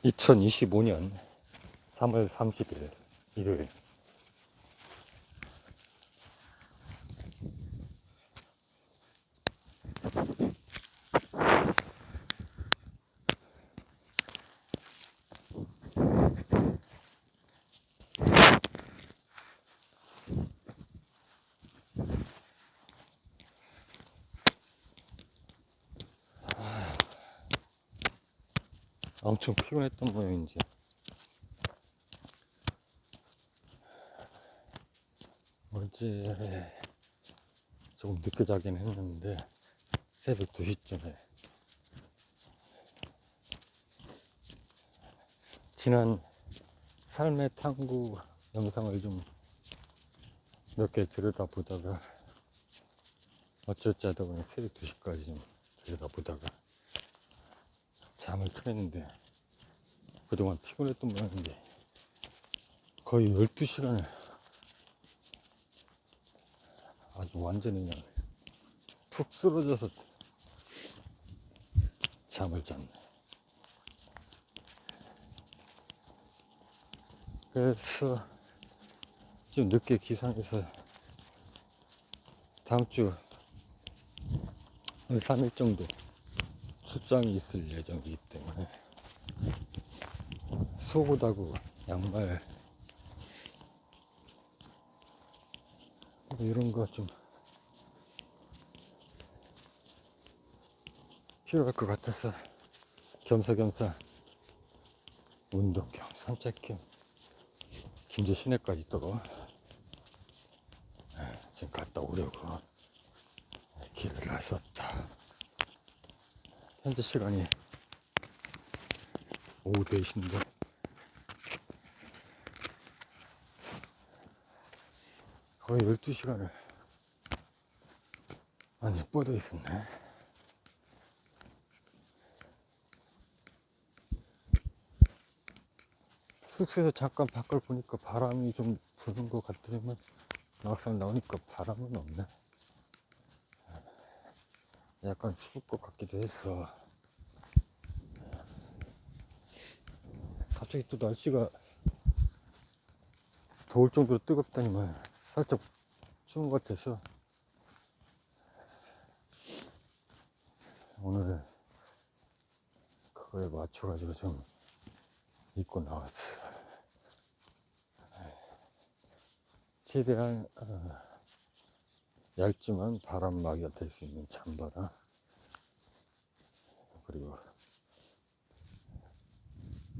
2025년 3월 30일 일요일. 엄청 피곤했던 모양인지 어제 조금 늦게 자긴 했는데 새벽 2시쯤에 지난 삶의 탐구 영상을 좀 몇 개 들여다보다가 어쩔지 하다 보니 새벽 2시까지 좀 들여다보다가 잠을 청했는데 그동안 피곤했던 모양인데 거의 12시간을 아주 완전히 그냥 푹 쓰러져서 잠을 잤네. 그래서 좀 늦게 기상해서 다음 주 3일 정도 출장이 있을 예정이기 때문에 속옷하고 양말 이런 거 좀 필요할 것 같아서 겸사겸사 운동 겸 산책 겸 김제 시내까지 또 지금 갔다 오려고 길을 나섰다. 현재 시간이 오후 4시인데 거의 12시간을 많이 뻗어 있었네. 숙소에서 잠깐 밖을 보니까 바람이 좀 부는 것 같더니만 막상 나오니까 바람은 없네. 약간 추울 것 같기도 했어. 갑자기 또 날씨가 더울 정도로 뜨겁다니만 살짝 추운 것 같아서 오늘 그거에 맞춰가지고 좀 입고 나왔어. 최대한 얇지만 바람막이가 될 수 있는 잠바랑 그리고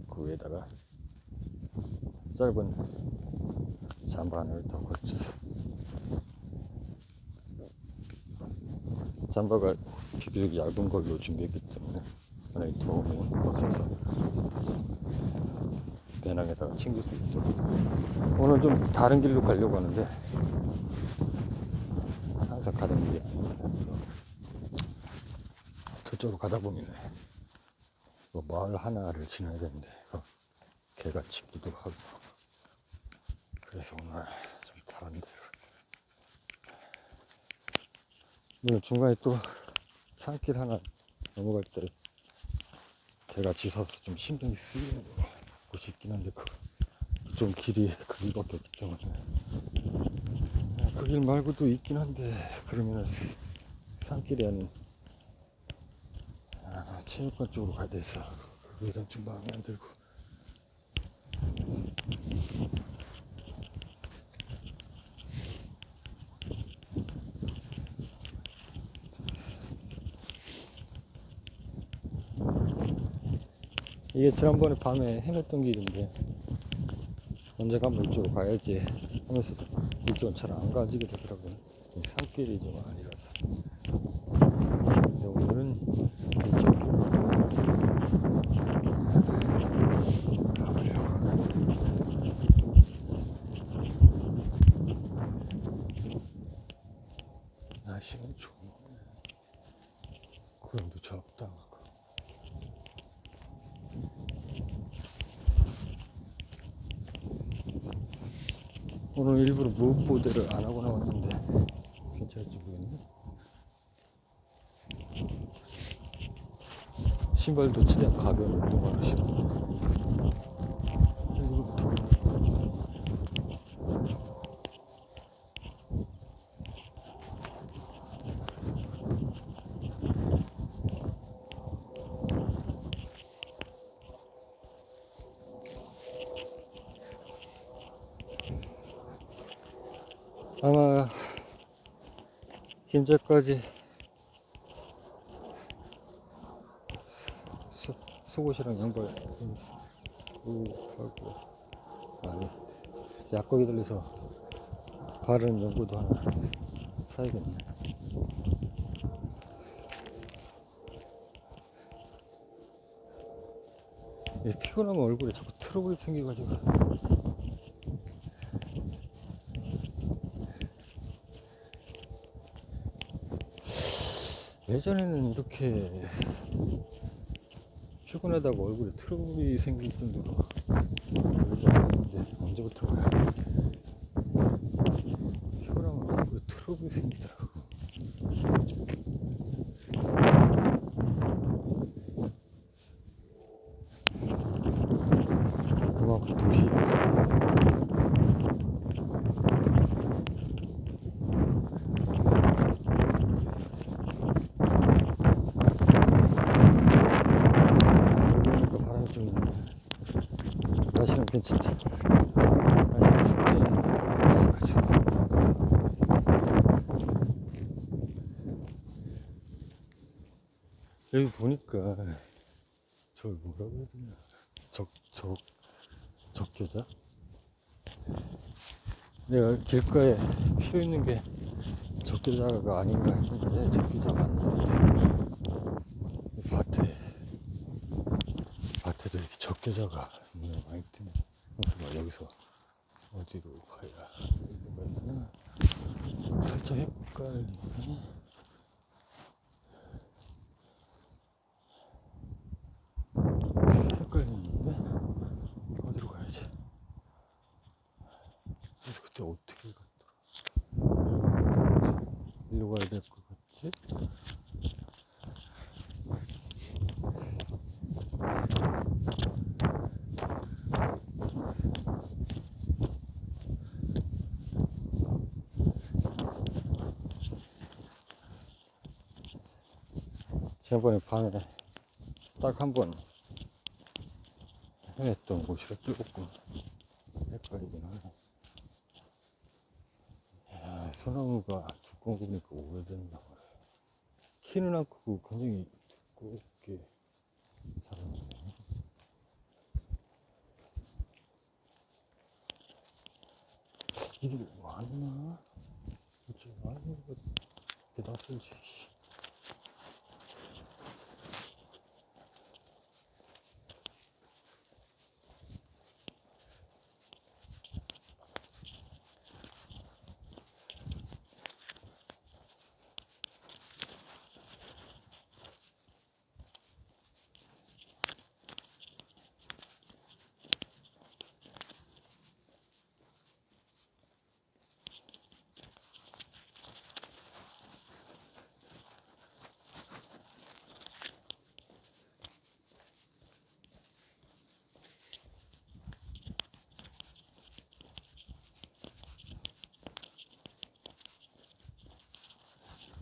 그 위에다가 짧은 잠바 하나를 더 걸쳤어. 잠바가 비교적 얇은 걸로 준비했기 때문에 만약에 더우면 벗어서 배낭에다가 챙길 수 있도록. 오늘 좀 다른 길로 가려고 하는데 항상 가던 길이 아니라 저쪽으로 가다 보면 뭐 마을 하나를 지나야 되는데 개가 짖기도 하고 그래서 오늘 좀 다른 데로. 오늘 중간에 또 산길 하나 넘어갈 때 개가 짖어서 좀 신경이 쓰이는 곳이 있긴 한데 좀 길이 그 길밖에 없기 때문에 그 길 말고도 있긴 한데 그러면은 산길이 아닌 체육관 쪽으로 가야 돼서 그 길은 좀 마음에 안 들고. 이게 지난번에 밤에 헤맸던 길인데 언제가 한번 이쪽으로 가야지 하면서 이쪽은 잘 안 가지게 되더라고요. 산길이 좀 아니라서. 근데 오늘은 이쪽으로 가보려고. 날씨는 좋네. 구름도 적당하고. 오늘 일부러 무보드를 안 하고 나왔는데 괜찮을지 모르겠네. 신발도 최대한 가벼운 운동화로 신고 김제까지 속옷이랑 양말 쭉 하고, 아니, 약국에 들려서 바르는 연고도 하나 사야겠네. 피곤하면 얼굴에 자꾸 트러블이 생겨가지고. 예전에는 이렇게 피곤하다고 얼굴에 트러블이 생길 정도로 그러지 않았는데, 언제부터가 피곤하면 얼굴에 트러블이 생기더라고. 그만큼 도시에서 그러니까 바람이 좀 있네. 날씨는 괜찮다. 날씨는 춥지 않아가지고. 여기 보니까 저걸 뭐라고 해야 되나, 적겨자? 내가 길가에 피어있는 게 적겨자가 아닌가 했는데 적겨자 맞는 것 같아. 밭에도 이렇게 적겨자가 눈에 많이 뜨네. 그래서 여기서 어디로 가야 되나 살짝 헷갈리네. 헷갈리는데 어디로 가야지? 그래서 그때 어떻게 갔더라? 일로 가야 될 것 같지? 지난번에 밤에 딱 한 번 헤맸던 곳이라 조금 헷갈리긴 하네. 야, 소나무가 두꺼운 거 보니까 오래됐나 보네. 키는 안 크고 굉장히 두껍게 자랐네. 이게 맞나? 그치, 아닌 것 같아. 낯설지.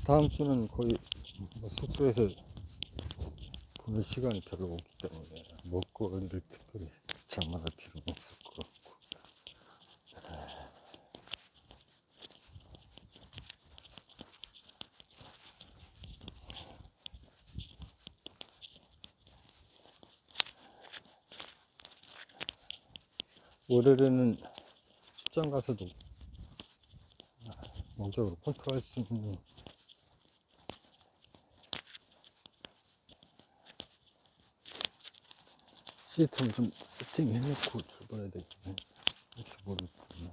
다음 주는 거의 뭐 숙소에서 보낼 시간이 별로 없기 때문에 먹거리를 특별히 장만할 필요는 없을 것 같고. 월요일에는 출장 가서도 목적으로 컨트롤할 수 있는 시스템을 좀 세팅해놓고 출발해야 되겠네. 혹시 모르겠네.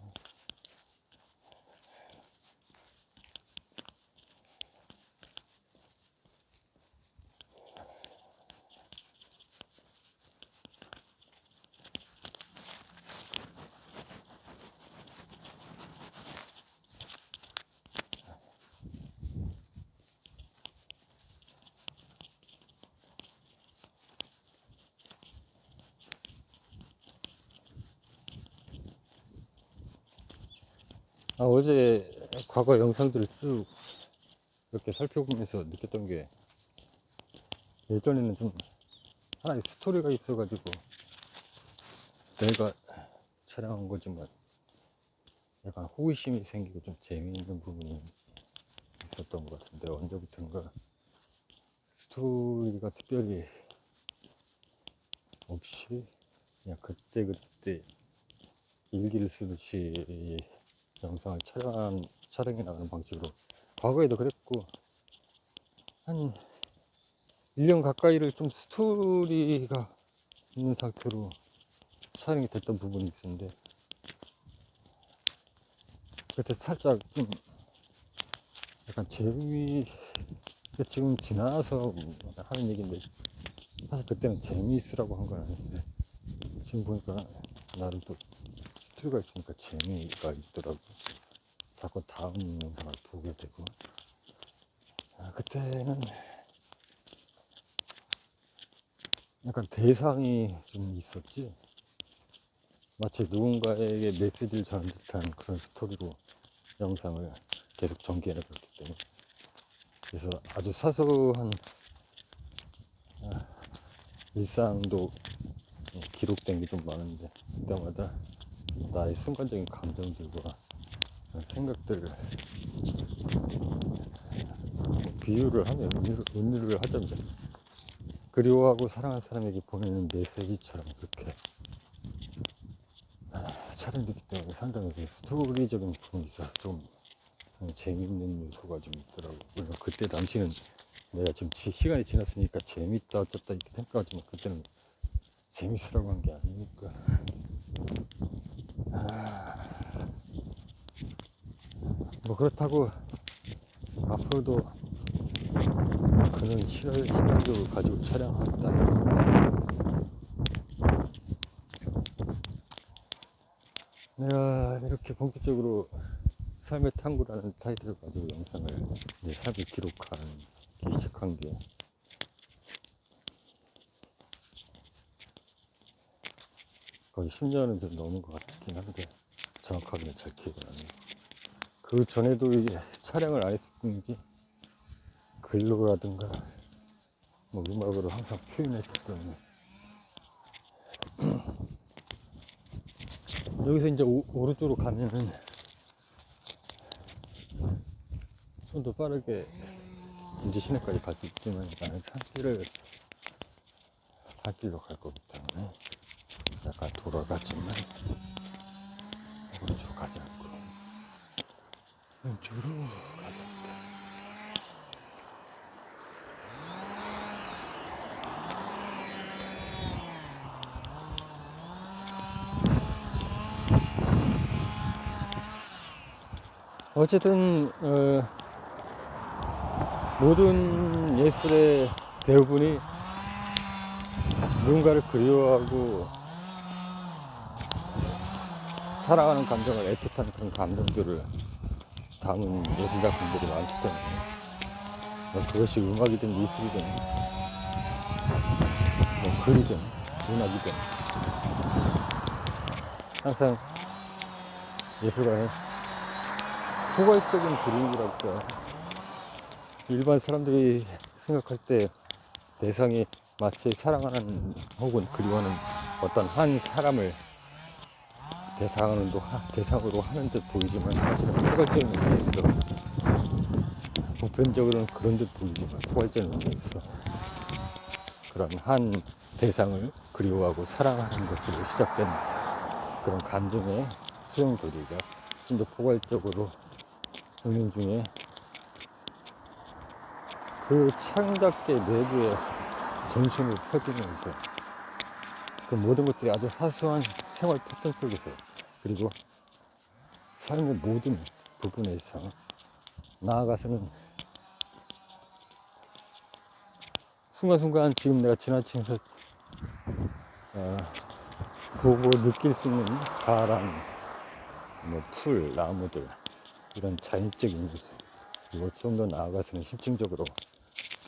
어제 과거 영상들을 쭉 이렇게 살펴보면서 느꼈던 게, 예전에는 좀 하나의 스토리가 있어가지고 내가 촬영한 거지만 약간 호기심이 생기고 좀 재미있는 부분이 있었던 것 같은데, 언제부턴가 스토리가 특별히 없이 그냥 그때그때 일기를 쓰듯이 영상을 촬영해 나가는 방식으로, 과거에도 그랬고 한 1년 가까이를 좀 스토리가 있는 상태로 촬영이 됐던 부분이 있었는데, 그때 살짝 좀 약간 지금 지나서 하는 얘기인데, 사실 그때는 재미있으라고 한 건 아닌데, 지금 보니까 나름 또 스토리가 있으니까 재미가 있더라고. 자꾸 다음 영상을 보게 되고. 그때는 약간 대상이 좀 있었지. 마치 누군가에게 메시지를 전하는 듯한 그런 스토리로 영상을 계속 전개해 나갔기 때문에, 그래서 아주 사소한 일상도 기록된 게 좀 많은데, 그때마다 나의 순간적인 감정들과 생각들을 비유를 하면, 의미를 하자면 그리워하고 사랑하는 사람에게 보내는 메시지처럼 그렇게 촬영됐기 때문에, 상당히 그 스토리적인 부분이 있어서 좀 재밌는 요소가 좀 있더라고. 물론 그때 당시는 내가 지금 시간이 지났으니까 재밌다 어쩌다 이렇게 생각하지만, 그때는 재밌으라고 한 게 아니니까. 뭐 그렇다고 앞으로도 그런 시나리오를 가지고 촬영하겠다. 내가 이렇게 본격적으로 삶의 탐구라는 타이틀을 가지고 영상을, 내 삶을 기록하기 시작한 게 거의 10년은 좀 넘은 것 같긴 한데, 정확하게는 잘 기억이 안 나요. 그 전에도 이제 촬영을 안 했었던 게 글로라든가 뭐 음악으로 항상 표현했기 때문에, 여기서 이제 오른쪽으로 가면은 좀 더 빠르게 이제 시내까지 갈 수 있지만, 나는 산길로 갈 거기 때문에 약간 돌아가지만 오른쪽으로 가지 않고 왼쪽으로 가겠다. 어쨌든 모든 예술의 대부분이 누군가를 그리워하고 사랑하는 감정을, 애틋한 그런 감정들을 담은 예술작품들이 많기 때문에, 그것이 음악이든 미술이든 뭐 글이든 문학이든, 항상 예술가는 포괄적인 그림이랄까, 일반 사람들이 생각할 때 대상이 마치 사랑하는 혹은 그리워하는 어떤 한 사람을 대상으로 하는 듯 보이지만, 사실은 포괄적인 의미가 있어. 보편적으로는 그런 듯 보이지만 포괄적인 의미가 있어. 그런 한 대상을 그리워하고 사랑하는 것으로 시작된 그런 감정의 수용도리가 좀 더 포괄적으로 있는 중에, 그 창작계 내부의 전신을 펴주면서 그 모든 것들이 아주 사소한 생활 패턴 속에서, 그리고 삶의 모든 부분에서, 나아가서는 순간순간 지금 내가 지나치면서 보고 느낄 수 있는 바람, 뭐 풀, 나무들, 이런 자연적인 요소, 그리고 좀 더 나아가서는 심층적으로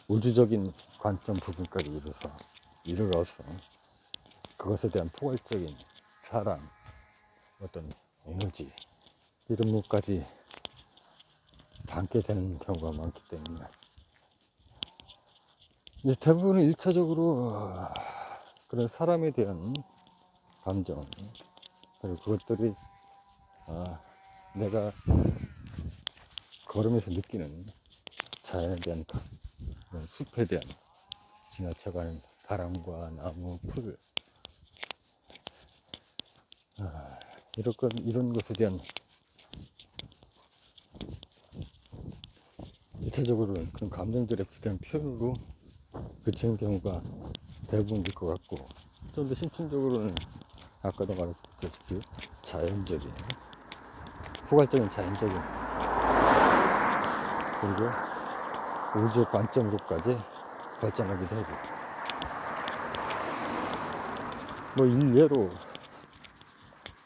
우주적인 관점 부분까지 이르러서 그것에 대한 포괄적인 사랑, 어떤 에너지, 이런 것까지 담게 되는 경우가 많기 때문에, 이제 대부분은 1차적으로 그런 사람에 대한 감정, 그리고 그것들이 내가 걸으면서 느끼는 자연에 대한 그런 숲에 대한 지나쳐가는 바람과 나무, 풀, 이런 것에 대한 일차적으로는 그런 감정들의 비단 표현으로 그치는 경우가 대부분일 것 같고, 좀 더 심층적으로는 아까도 말했다시피 자연적인, 포괄적인 자연적인, 그리고 우주의 관점으로까지 발전하기도 하고, 뭐 일례로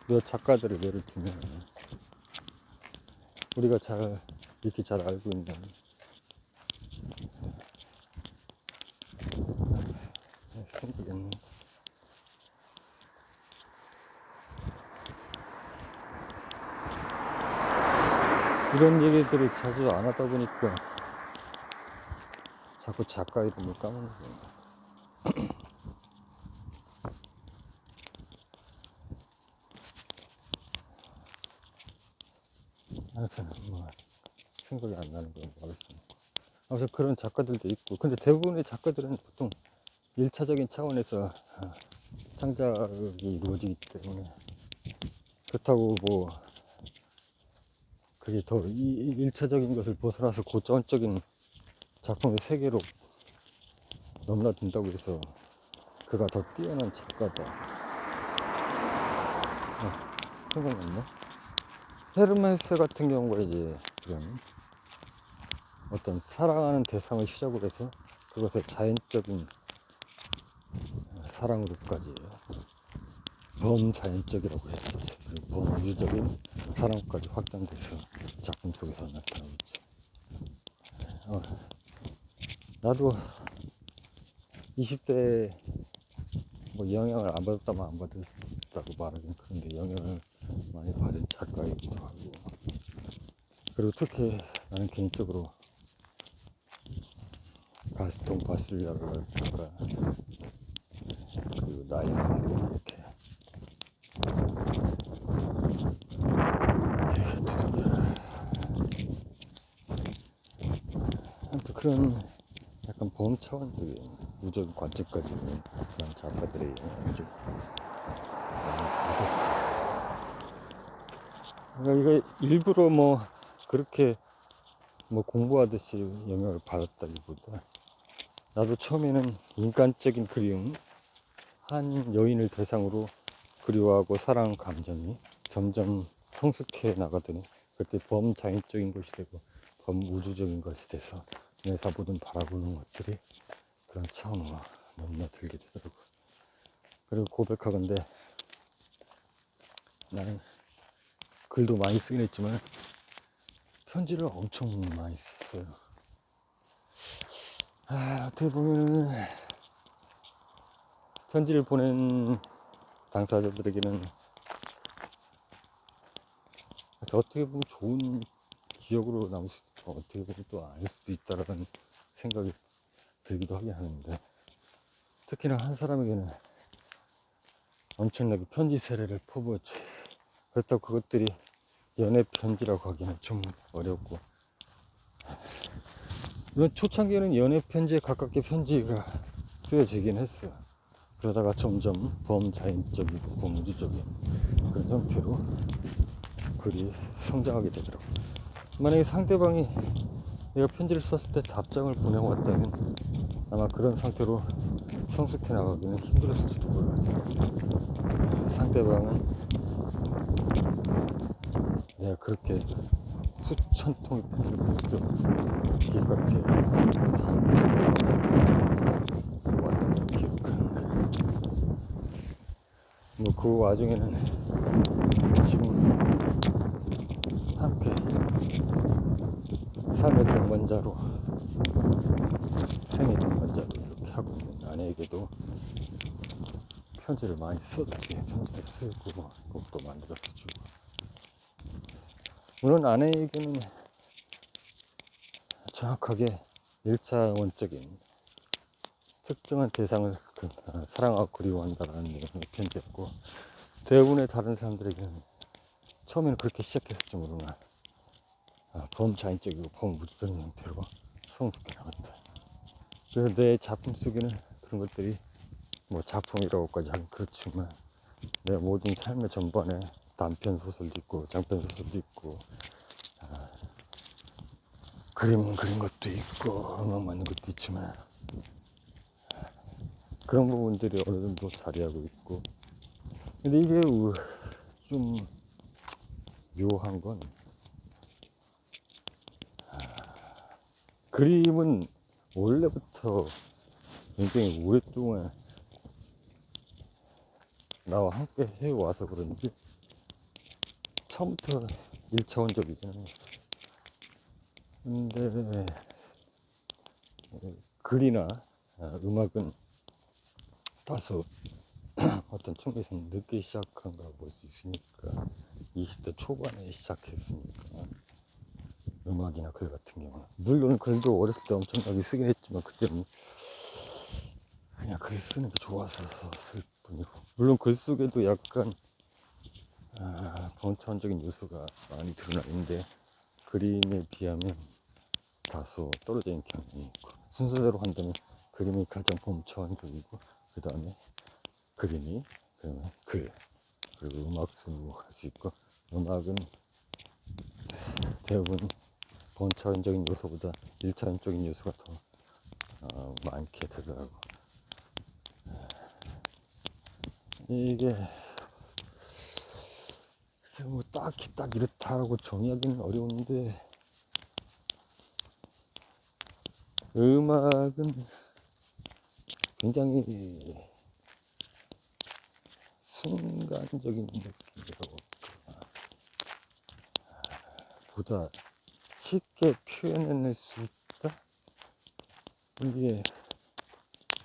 몇 작가들을 예를 들면 우리가 이렇게 잘 알고 있는 생각이 안 나. 이런 얘기들을 자주 안 하다 보니까 자꾸 작가 이름을 까먹는 거야. 하여튼 뭐 생각이 안 나는 걸 모르겠습니다. 아무튼 그런 작가들도 있고, 근데 대부분의 작가들은 보통 1차적인 차원에서 창작이 이루어지기 때문에, 그렇다고 뭐 그게 더 1차적인 것을 벗어나서 고차원적인 작품의 세계로 넘나든다고 해서 그가 더 뛰어난 작가다, 생각났네. 헤르메스 같은 경우가 이제 그런 어떤 사랑하는 대상을 시작으로 해서 그것을 자연적인 사랑으로까지, 범자연적이라고 해야 되지, 그리고 범우주적인 사랑까지 확장돼서 작품 속에서 나타나고 있죠. 나도 20대에 뭐 영향을 안 받았다면 안 받았다고 말하긴 그런데, 영향을 많이 받은 작가이기도 하고, 그리고 특히 나는 개인적으로 가스통 바실리아랄까, 그리고 나이나 이렇게 아무튼 그런 약간 범차원적인 우주적 관점까지 있는 그런 작가들의 영향을 좀 많이 받았어. 그러니까 이거 일부러 뭐 그렇게 뭐 공부하듯이 영향을 받았다기보다, 나도 처음에는 인간적인 그리움, 한 여인을 대상으로 그리워하고 사랑 감정이 점점 성숙해 나가더니 그때 범자연적인 것이 되고 범우주적인 것이 돼서 내가 모든 바라보는 것들이 그런 차원으로 넘나들게 되더라고. 그리고 고백하건대 나는 글도 많이 쓰긴 했지만 편지를 엄청 많이 썼어요. 어떻게 보면 편지를 보낸 당사자들에게는 어떻게 보면 좋은 기억으로 남을 수도 있고, 어떻게 보면 또 아닐 수도 있다라는 생각이 들기도 하긴 하는데, 특히나 한 사람에게는 엄청나게 편지 세례를 퍼부었지. 그렇다고 그것들이 연애 편지라고 하기는 좀 어렵고, 이런 초창기에는 연애 편지에 가깝게 편지가 쓰여지긴 했어요. 그러다가 점점 범자연적이고 범우주적인 그런 형태로 글이 성장하게 되더라고요. 만약에 상대방이 내가 편지를 썼을 때 답장을 보내왔다면 아마 그런 상태로 성숙해 나가기는 힘들었을지도 몰라요. 상대방은 내가 그렇게 수천 통의 편지를 보내서 길가에 왔던 기억하는데, 뭐 그 와중에는 지금 함께 삶의 동반자로, 생의 동반자로 이렇게 하고 있는 아내에게도 편지를 많이 썼지. 편지를 쓰고 곡도 만들어서 주고. 물론 아내에게는 정확하게 1차원적인 특정한 대상을 사랑하고 그리워한다는 내용의 편지였고, 대부분의 다른 사람들에게는 처음에는 그렇게 시작했을지 모르나 범자연적이고 범우주적인 형태로 성숙해 나갔다. 그래서 내 작품 속에는 그런 것들이 뭐 작품이라고까지 하긴 그렇지만 내 모든 삶의 전반에 단편 소설도 있고 장편 소설도 있고 그림 그린 것도 있고 음악 만든 것도 있지만 그런 부분들이 어느 정도 자리하고 있고 근데 이게 좀 묘한 건 그림은 원래부터 굉장히 오랫동안 나와 함께 해와서 그런지 처음부터 1차원적이잖아요. 근데 글이나 음악은 다소 어떤 측면에서는 늦게 시작한가 볼 수 있으니까 20대 초반에 시작했으니까 음악이나 글 같은 경우는 물론 글도 어렸을 때 엄청나게 쓰긴 했지만 그때는 그냥 글 쓰는 게 좋아서 쓸 뿐이고 물론 글 속에도 약간 번차원적인 요소가 많이 드러나 있는데 그림에 비하면 다소 떨어져 있는 경향이 있고 순서대로 한다면 그림이 가장 범차원적이고 그 다음에 그림이 그러면 글 그리고 음악 순으로 할 수 있고 음악은 대부분 번차원적인 요소보다 1차원적인 요소가 더 많게 되더라고. 이게 뭐 딱히 딱 이렇다고 정의하기는 어려운데 음악은 굉장히 순간적인 느낌이라고 보다 쉽게 표현해낼 수 있다? 이게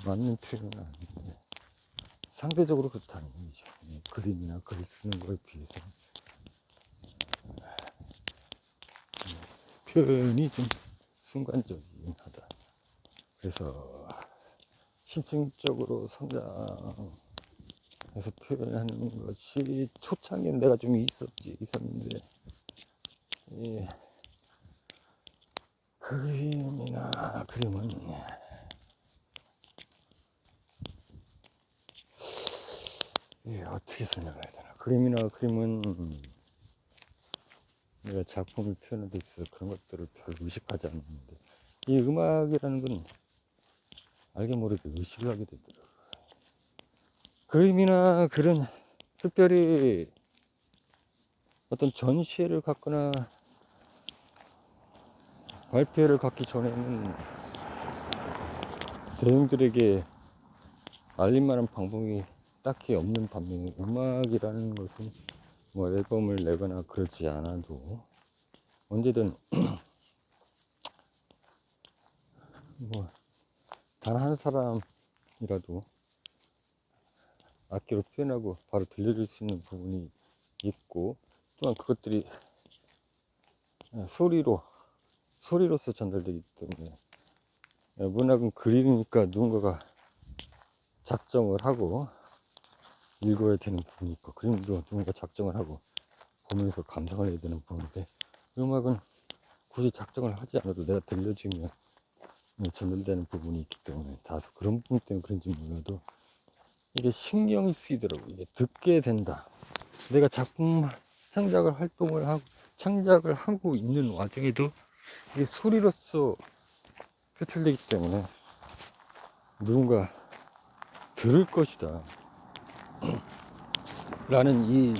맞는 표현은 아닌데 상대적으로 그렇다는 얘기죠. 그림이나 글 쓰는 거에 비해서 표현이 좀 순간적이긴 하다. 그래서 심층적으로 성장해서 표현하는 것이 초창기엔 내가 좀 있었는데 이 그림이나 그림은 어떻게 설명해야 되나. 그림이나 그림은 내가 작품을 표현하는 데 있어서 그런 것들을 별로 의식하지 않는데 이 음악이라는 건 알게 모르게 의식을 하게 되더라고요. 그림이나 글은 특별히 어떤 전시회를 갖거나 발표회를 갖기 전에는 대중들에게 알릴만한 방법이 딱히 없는 반면에 음악이라는 것은 뭐 앨범을 내거나 그러지 않아도 언제든 뭐 단 한 사람이라도 악기로 표현하고 바로 들려줄 수 있는 부분이 있고 또한 그것들이 소리로서 전달되기 때문에 문학은 글이니까 누군가가 작정을 하고 읽어야 되는 부분이 있고 그림도 누군가 작정을 하고 보면서 감상을 해야 되는 부분인데 음악은 굳이 작정을 하지 않아도 내가 들려주면 전달되는 부분이 있기 때문에 다소 그런 부분 때문에 그런지 몰라도 이게 신경이 쓰이더라고. 이게 듣게 된다. 내가 작품 창작을 하고 있는 와중에도 이게 소리로서 표출되기 때문에 누군가 들을 것이다 라는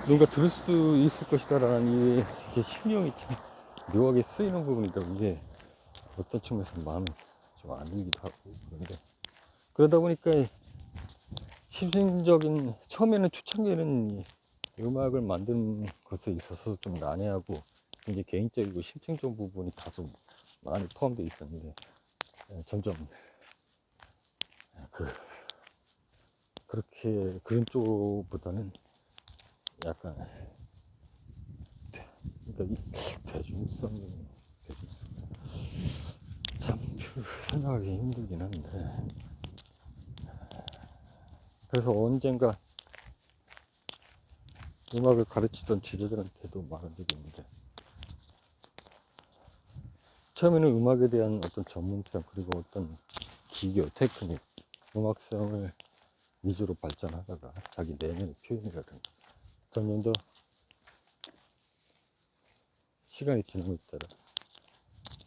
누군가 들을 수도 있을 것이다 라는 이게 신경이 참 묘하게 쓰이는 부분이다. 이게 어떤 측면에서 마음이 좀 안 들기도 하고 그런데 그러다 보니까 처음에는 초창기에는 음악을 만드는 것에 있어서 좀 난해하고 굉장히 개인적이고 심층적인 부분이 다소 많이 포함되어 있었는데 점점 그렇게 그런 쪽보다는 약간 그러니까 이 대중성 참 생각하기 힘들긴 한데 그래서 언젠가 음악을 가르치던 지도자한테도 말한 적이 있는데 처음에는 음악에 대한 어떤 전문성, 그리고 어떤 기교, 테크닉, 음악성을 위주로 발전하다가 자기 내면의 표현이라든가 점점 더 시간이 지나고 따라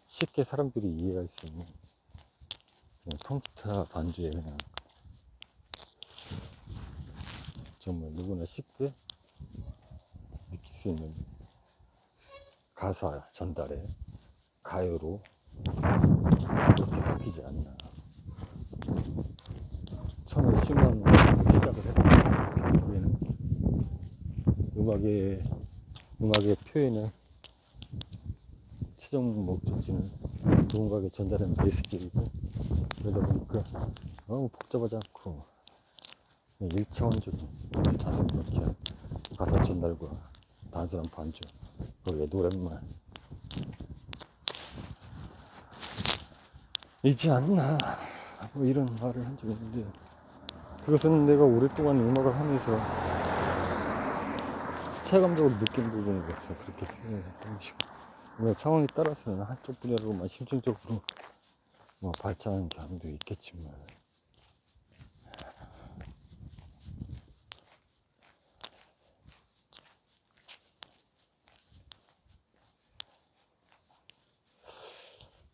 쉽게 사람들이 이해할 수 있는 그냥 통기타 반주에 그냥 정말 누구나 쉽게 느낄 수 있는 가사 전달에 가요로 그렇게 바뀌지 않나. 처음에 심한 시작을 했던 결국에는 음악의 표현의 최종 목적지는 누군가에게 전달하는 메시지이고, 그러다 보니까 너무 복잡하지 않고 1차원적인 자연스럽게 가사 전달과 단순한 반주, 거기에 노랫말 있지 않나, 뭐 이런 말을 한 적이 있는데, 그것은 내가 오랫동안 음악을 하면서 체감적으로 느낀 부분이겠어. 그렇게 표현을 해보시고, 상황에 따라서는 한쪽 분야로만 심층적으로 뭐 발전하는 경험도 있겠지만,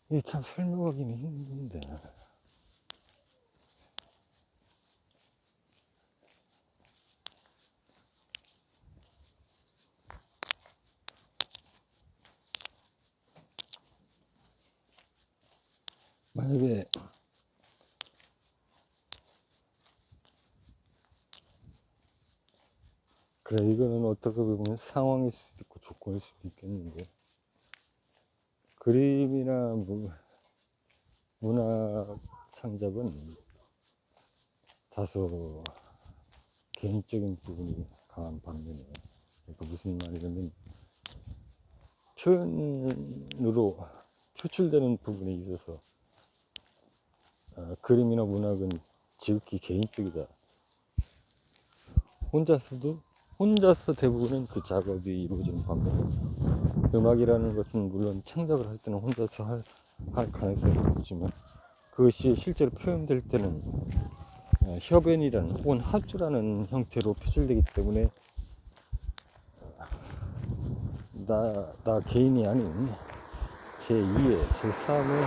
이게 참 설명하기는 힘든데, 만약에 그래, 이거는 어떻게 보면 상황일 수도 있고 조건일 수도 있겠는데, 그림이나 문학 창작은 다소 개인적인 부분이 강한 반면에, 그러니까 무슨 말이냐면 표현으로 표출되는 부분에 있어서 그림이나 문학은 지극히 개인적이다. 혼자서 대부분은 그 작업이 이루어지는 반면에, 음악이라는 것은 물론 창작을 할 때는 혼자서 할 가능성이 높지만, 그것이 실제로 표현될 때는 협연이라는 혹은 합주라는 형태로 표출되기 때문에, 나 개인이 아닌 제2의 제3의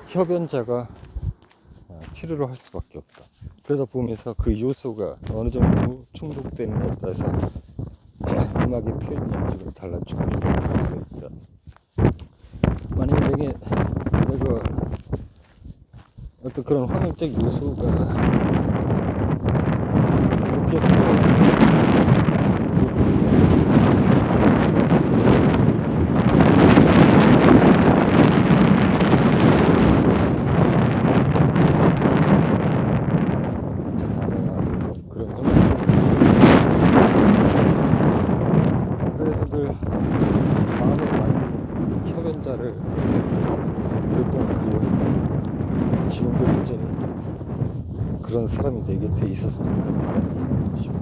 협연자가 필요로 할 수밖에 없다. 그러다 보면서 그 요소가 어느 정도 충족되는 것에 따라서 음악의 표현 양식은 달라지고 할 수 있다. 만약에 내가 어떤 그런 환경적 요소가 그렇게 해서 협연자를 오랫동안 그리워했다. 지금도 문제는 그런 사람이 내 곁에 있었으면 바라는 것이고,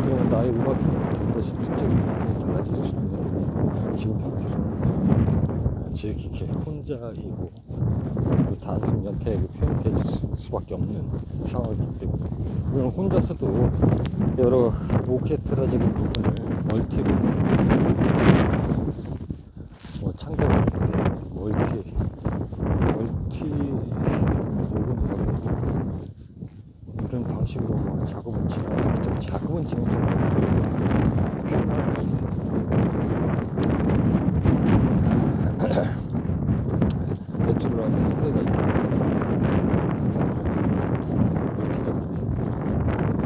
그러면 나의 음악성은 좀 더 실질적인 많이 달라질 수 있는, 지금 형태로는 지극히 혼자이고 그 단순 연태에 표현될 수밖에 없는 상황이기 때문에, 물론 혼자서도 여러 오케스트라적인 부분을 멀티로 뭐 창작할 때 멀티 녹음이라고 이런 방식으로 뭐 작업을 진행해서 좀 작업은 진행되는 필요가 있었어. 매출을 하는 후회가 있다. 항상 그렇게 되면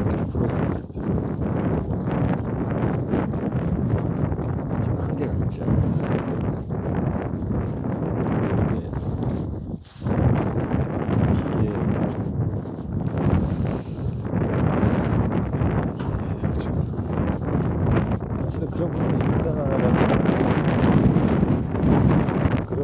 어떻게 프로세스를 좀 한계가 있지 않나. 그런 부분이 있다라는, 그런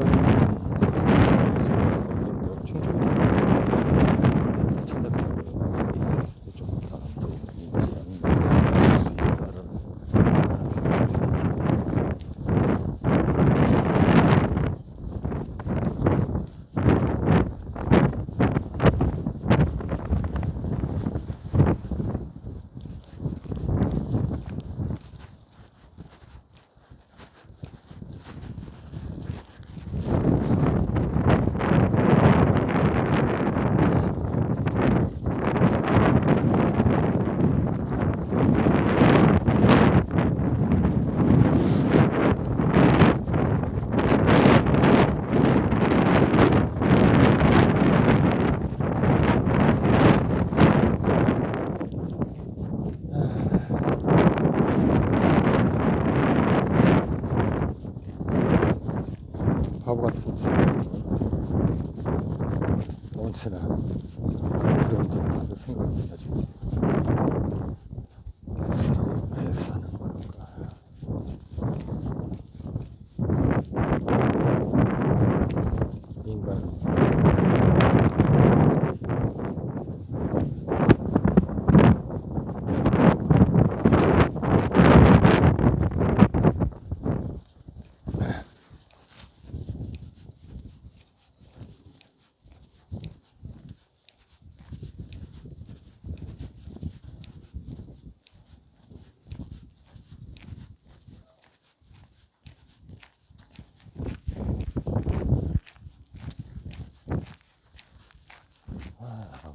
바보 같은 생각. 언제나 그런 듯 다른 생각이 가지고 사람은 왜 사는 건가. 인간은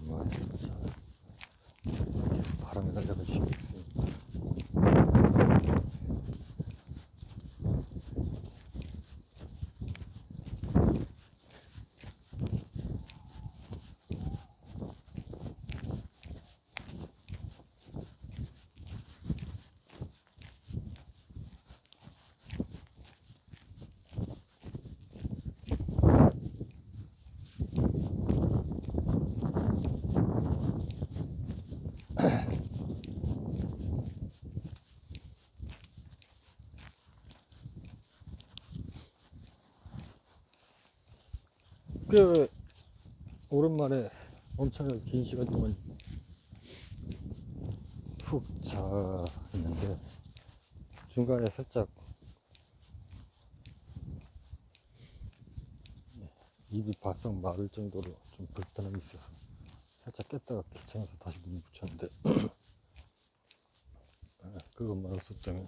뭐 계속 바람에 날려가 지겠어요. 꽤 오랜만에 엄청나게 긴 시간 동안 푹 자있는데 중간에 살짝 입이 바싹 마를 정도로 좀 불편함이 있어서 살짝 깼다가 귀찮아서 다시 눈 붙였는데 그것만 없었다면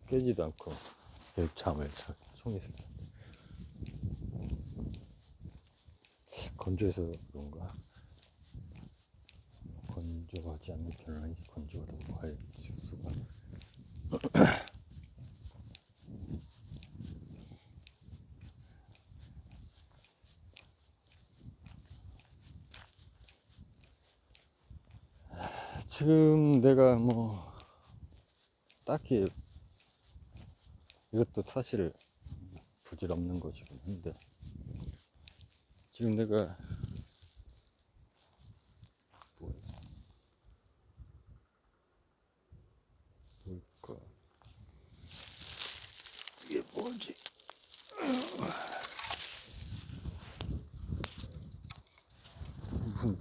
깨지도 않고 계속 잠을 잘 청했을 텐데. 건조해서 그런가? 건조하지 않는 편은 아니지. 건조하다고 할 수가. 지금 내가 뭐 딱히 이것도 사실 부질없는 것이긴 한데 지금 내가 뭘까 이게 뭐지? 무슨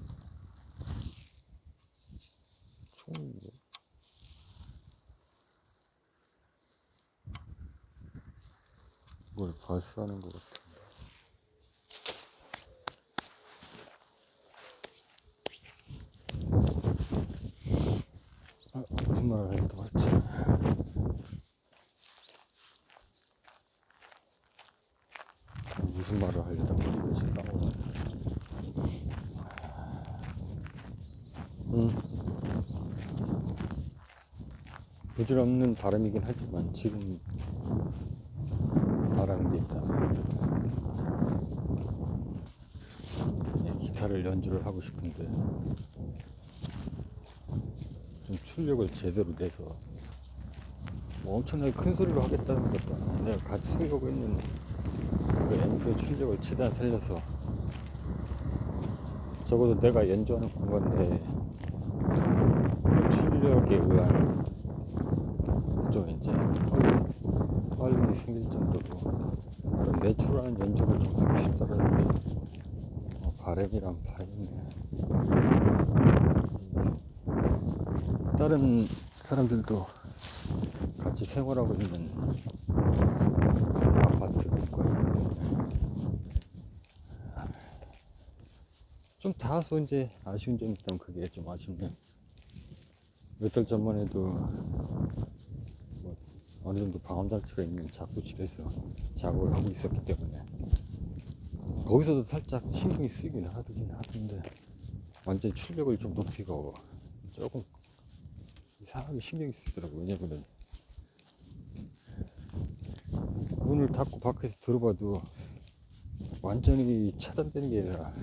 총인데? 뭘 발사하는 것 같은데. 무슨 말을 했다고 했지? 무슨 말을 하려다가 그러지 까먹었네. 부질없는 바람이긴 하지만 지금 말하는 게 있다면 기타를 연주를 하고 싶은데 좀 출력을 제대로 내서 뭐 엄청나게 큰 소리로 하겠다는 것도 아니야. 내가 같이 소유하고 있는 그 앰프의 출력을 최대한 살려서 적어도 내가 연주하는 공간 내에 출력에 의한 좀 이제 활용이 생길 정도로 그런 내추럴한 연주를 좀 하고 싶다라는 게 바람이란 바람이네. 다른 사람들도 같이 생활하고 있는 아파트가 좀 다소 이제 아쉬운 점이 있다면 그게 좀 아쉽네. 몇 달 전만 해도 뭐 어느 정도 방음 장치가 있는 작업실에서 작업을 하고 있었기 때문에 거기서도 살짝 신경이 쓰이긴 하던데 완전히 출력을 좀 높이고 조금 이상하게 신경이 쓰이더라고. 왜냐면은 문을 닫고 밖에서 들어봐도 완전히 차단되는 게 아니라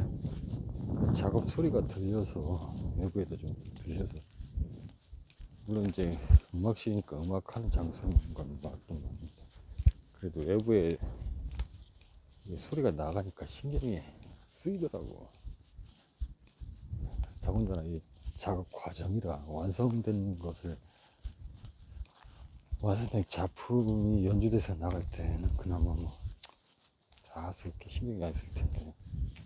작업 소리가 들려서 외부에도 좀 들려서 물론 이제 음악실이니까 음악하는 장소인 건 맞던 겁니다. 그래도 외부에 이 소리가 나가니까 신경이 쓰이더라고. 더군다나 이 작업 과정이라 완성된 것을 완성된 작품이 연주돼서 나갈 때는 그나마 뭐 다스럽게 신경이 안 쓸 텐데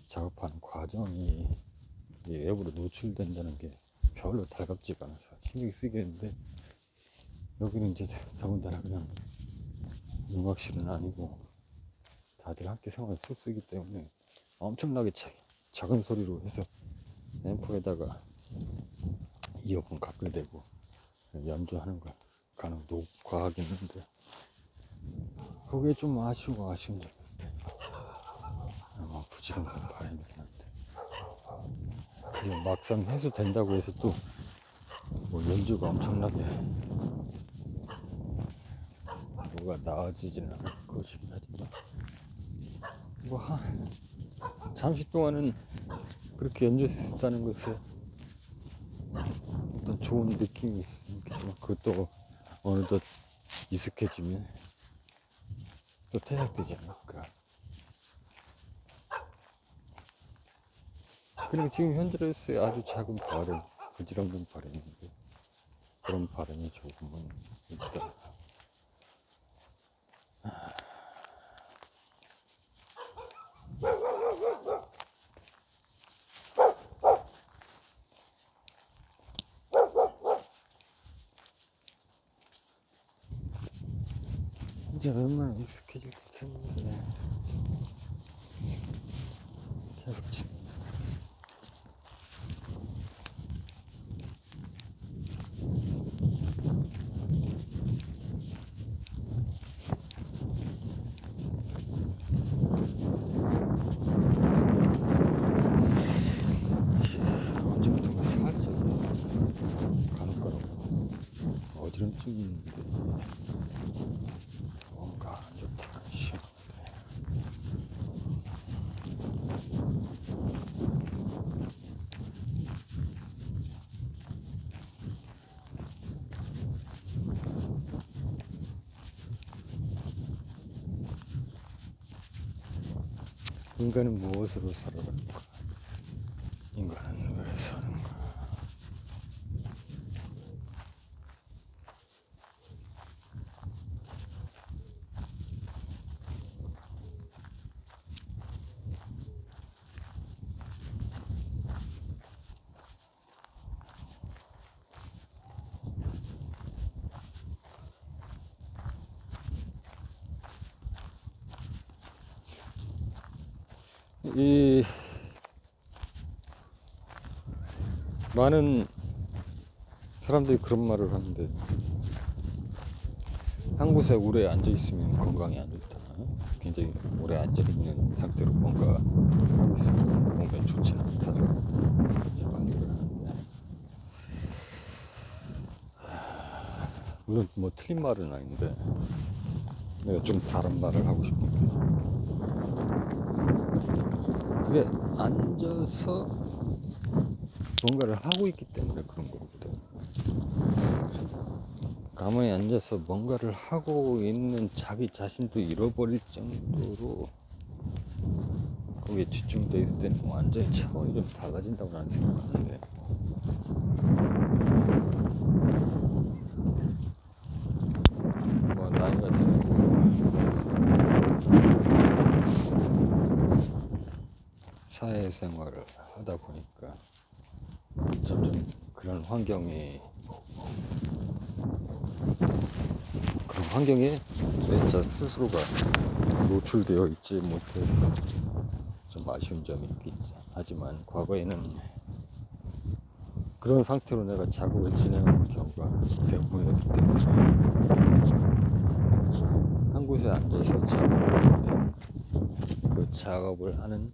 작업하는 과정이 외부로 노출된다는 게 별로 달갑지가 않아서 신경이 쓰이겠는데 여기는 이제 더군다나 그냥 음악실은 아니고 다들 함께 생활을 쓰기 때문에 엄청나게 작은 소리로 해서 앰프에다가 이어폰 갖게 되고 연주하는 걸 간혹 녹화하긴 했는데 그게 좀 아쉬운 점이 같아. 아마 부지런한 바람이긴 한데 그게 막상 해소된다고 해서 또 뭐 연주가 엄청나게 뭐가 나아지지는 않을 것이긴 하지만 뭐 잠시 동안은 그렇게 연주했다는 것에 어떤 좋은 느낌이 있겠지만 그것도 어느덧 익숙해지면 또 퇴색되지 않을까. 그리고 지금 현재로서의 아주 작은 바람, 부지런한 바람인데 그런 바람이 조금은 있다. 이제 얼마나 익숙해질 텐데 계속 언제부턴가 살짝 가늘거라고 어지럼증인데 뭔가 안 좋다 싶은데 인간은 무엇으로 살아갈까? 인간은 왜 사는가? 이 많은 사람들이 그런 말을 하는데 한 곳에 오래 앉아 있으면 건강이 안 좋다. 굉장히 오래 앉아 있는 상태로 뭔가 하고 있으면 몸에 좋지 않다. 이렇게 말을 하는데 물론 뭐 틀린 말은 아닌데 내가 좀 다른 말을 하고 싶은 게 그게 앉아서 뭔가를 하고 있기 때문에 그런 거거든. 가만히 앉아서 뭔가를 하고 있는 자기 자신도 잃어버릴 정도로 거기에 집중되어 있을 때는 완전히 차원이 좀 달라진다고 나는 생각하는데 뭐 나이가 들고 사회생활을 하다 보니까 점점 그런 환경에 내 자 스스로가 노출되어 있지 못해서 좀 아쉬운 점이 있겠지. 하지만 과거에는 그런 상태로 내가 작업을 진행하는 경우가 대부분이었기 때문에 한 곳에 앉아서 작업을 하는데 그 작업을 하는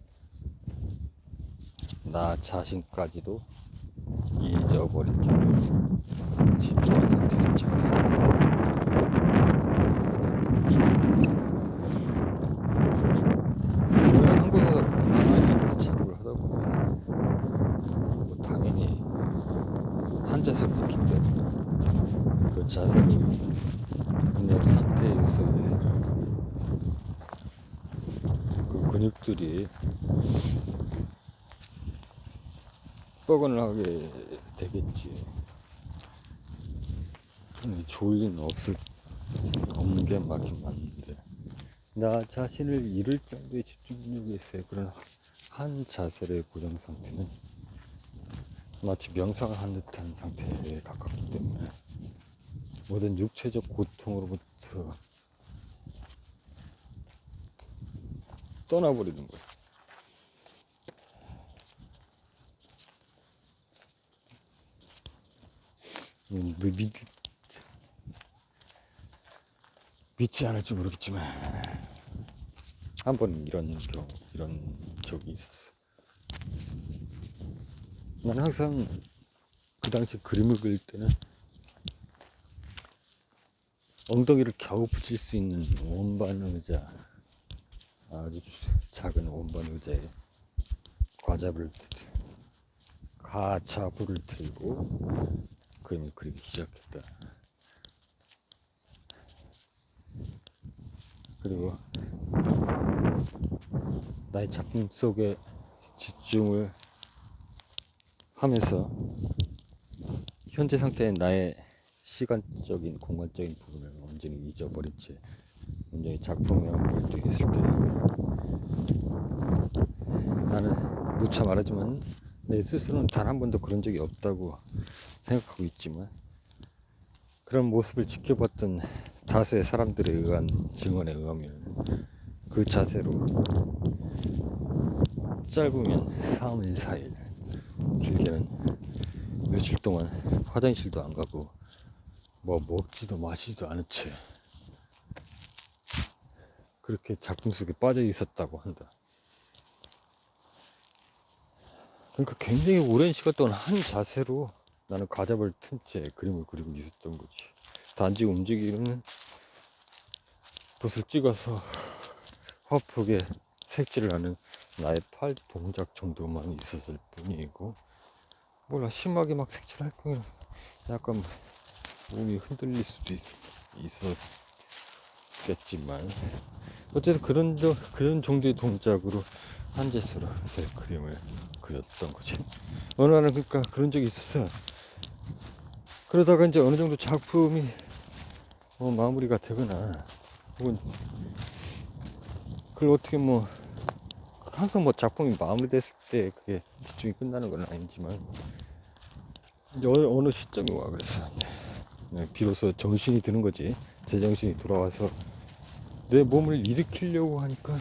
나 자신까지도 잊어버릴 정도로 집중한 상태에서 작업을 한 곳에서 가만히 이렇게 작업을 하다 보면 뭐 당연히 한 자세로 있기 때문에 그 자세를 있는 상태에서의 그 가족들이 뻐근을 하게 되겠지. 좋을 리는 없는 게 맞긴 맞는데, 나 자신을 잃을 정도의 집중력이 있어요. 그런 한 자세의 고정 상태는 마치 명상을 한 듯한 상태에 가깝기 때문에 모든 육체적 고통으로부터 떠나버리는 거야. 믿지 않을지 모르겠지만 한 번 이런 적이 있었어. 나는 항상 그 당시 그림을 그릴 때는 엉덩이를 겨우 붙일 수 있는 원반 의자, 아주 작은 원반 의자에 가자부를 들고 그림을 그리기 시작했다. 그리고 나의 작품 속에 집중을 하면서 현재 상태의 나의 시간적인 공간적인 부분을 완전히 잊어버린 채 완전히 작품에 몰두했을 때 나는 누차 말하지만 내 스스로는 단 한 번도 그런 적이 없다고 생각하고 있지만, 그런 모습을 지켜봤던 다수의 사람들에 의한 증언에 의하면 그 자세로 짧으면 3일 4일, 길게는 며칠 동안 화장실도 안 가고 뭐 먹지도 마시지도 않은 채 그렇게 작품 속에 빠져 있었다고 한다. 그러니까 굉장히 오랜 시간 동안 한 자세로 나는 가잡을 튼 채 그림을 그리고 있었던 거지. 단지 움직이는 붓을 찍어서 화폭에 색칠을 하는 나의 팔 동작 정도만 있었을 뿐이고, 몰라, 심하게 막 색칠할 거면 약간 몸이 흔들릴 수도 있었겠지만, 어쨌든 그런 정도의 동작으로 한 자세로 그림을 그렸던 거지. 어느 날은 그러니까 그런 적이 있었어. 그러다가 이제 어느 정도 작품이 마무리가 되거나, 혹은 그걸 어떻게 항상 작품이 마무리됐을 때 그게 집중이 끝나는 건 아니지만, 이제 어느 시점이 와. 그래서 비로소 정신이 드는 거지. 제정신이 돌아와서 내 몸을 일으키려고 하니까,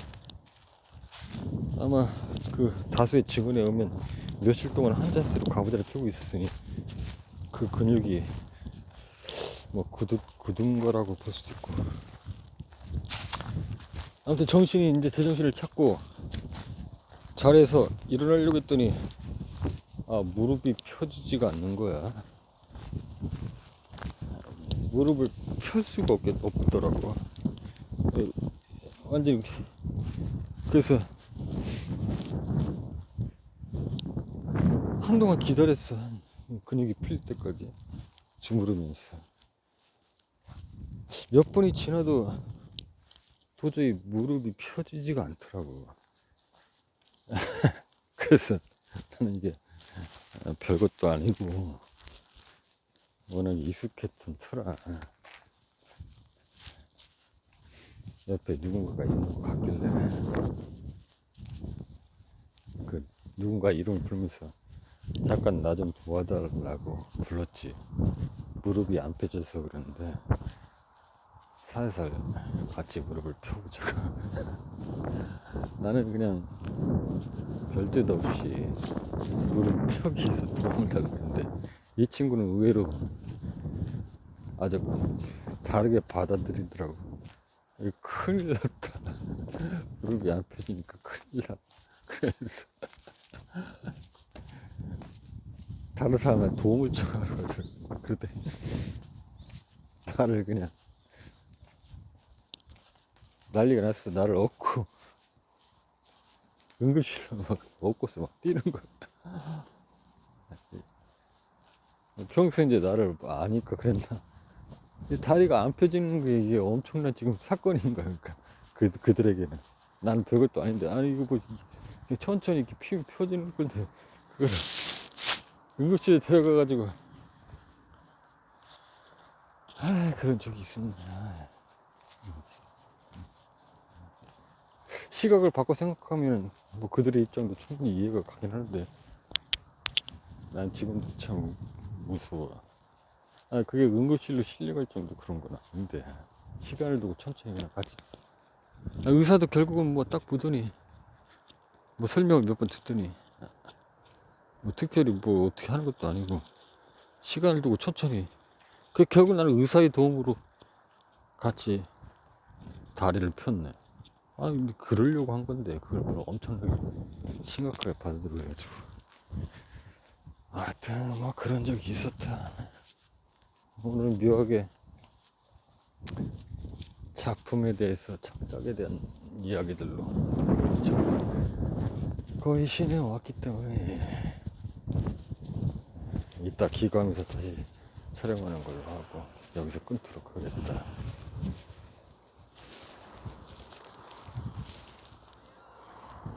아마 그 다수의 증언에 의하면 며칠 동안 한 자세로 가부좌를 펴고 있었으니 그 근육이 굳은 거라고 볼 수도 있고, 아무튼 정신이 이제 제정신을 찾고 자리에서 일어나려고 했더니 무릎이 펴지지가 않는 거야. 무릎을 펼 수가 없더라고. 완전히. 그래서 한동안 기다렸어. 근육이 풀릴 때까지 주무르면서. 몇 번이 지나도 도저히 무릎이 펴지지가 않더라고. 그래서 나는 이게 별것도 아니고 워낙 익숙했던 터라 옆에 누군가가 있는 것 같길래 그 누군가 이름을 부르면서 잠깐 나 좀 도와달라고 불렀지. 무릎이 안 펴져서 그런데 살살 같이 무릎을 펴보자고. 나는 그냥 별뜻 없이 무릎 펴기 위해서 도움을 달라고 했는데, 이 친구는 의외로 아주 다르게 받아들이더라고. 큰일 났다. 무릎이 안 펴지니까 큰일 났다. 그래서 다른 사람한테 도움을 청하라고 그러대. 나를 그냥 난리가 났어. 나를 업고 응급실로 막 업고서 막 뛰는 거야. 평소에 이제 나를 아니까 그랬나. 다리가 안 펴지는 게 이게 엄청난 지금 사건인 거야. 그러니까 그들에게는 나는 별것도 아닌데, 아니 이거 뭐 이게 천천히 이렇게 펴지는 건데 그걸 응급실에 데려가가지고 그런 적이 있습니다. 시각을 바꿔 생각하면 뭐 그들의 입장도 충분히 이해가 가긴 하는데 난 지금도 참 무서워. 그게 응급실로 실려갈 정도 그런 건 아닌데 시간을 두고 천천히 그냥 가지. 의사도 결국은 뭐 딱 보더니 뭐 설명을 몇 번 듣더니 뭐 특별히 뭐 어떻게 하는 것도 아니고 시간을 두고 천천히 결국 나는 의사의 도움으로 같이 다리를 폈네. 근데 그러려고 한 건데 그걸 뭐 엄청나게 심각하게 받아들여가지고 하여튼 뭐 그런 적이 있었다. 오늘 묘하게 작품에 대해서 창작에 대한 이야기들로 거의 시내에 왔기 때문에 이따 귀가하면서 다시 촬영하는 걸로 하고 여기서 끊도록 하겠다.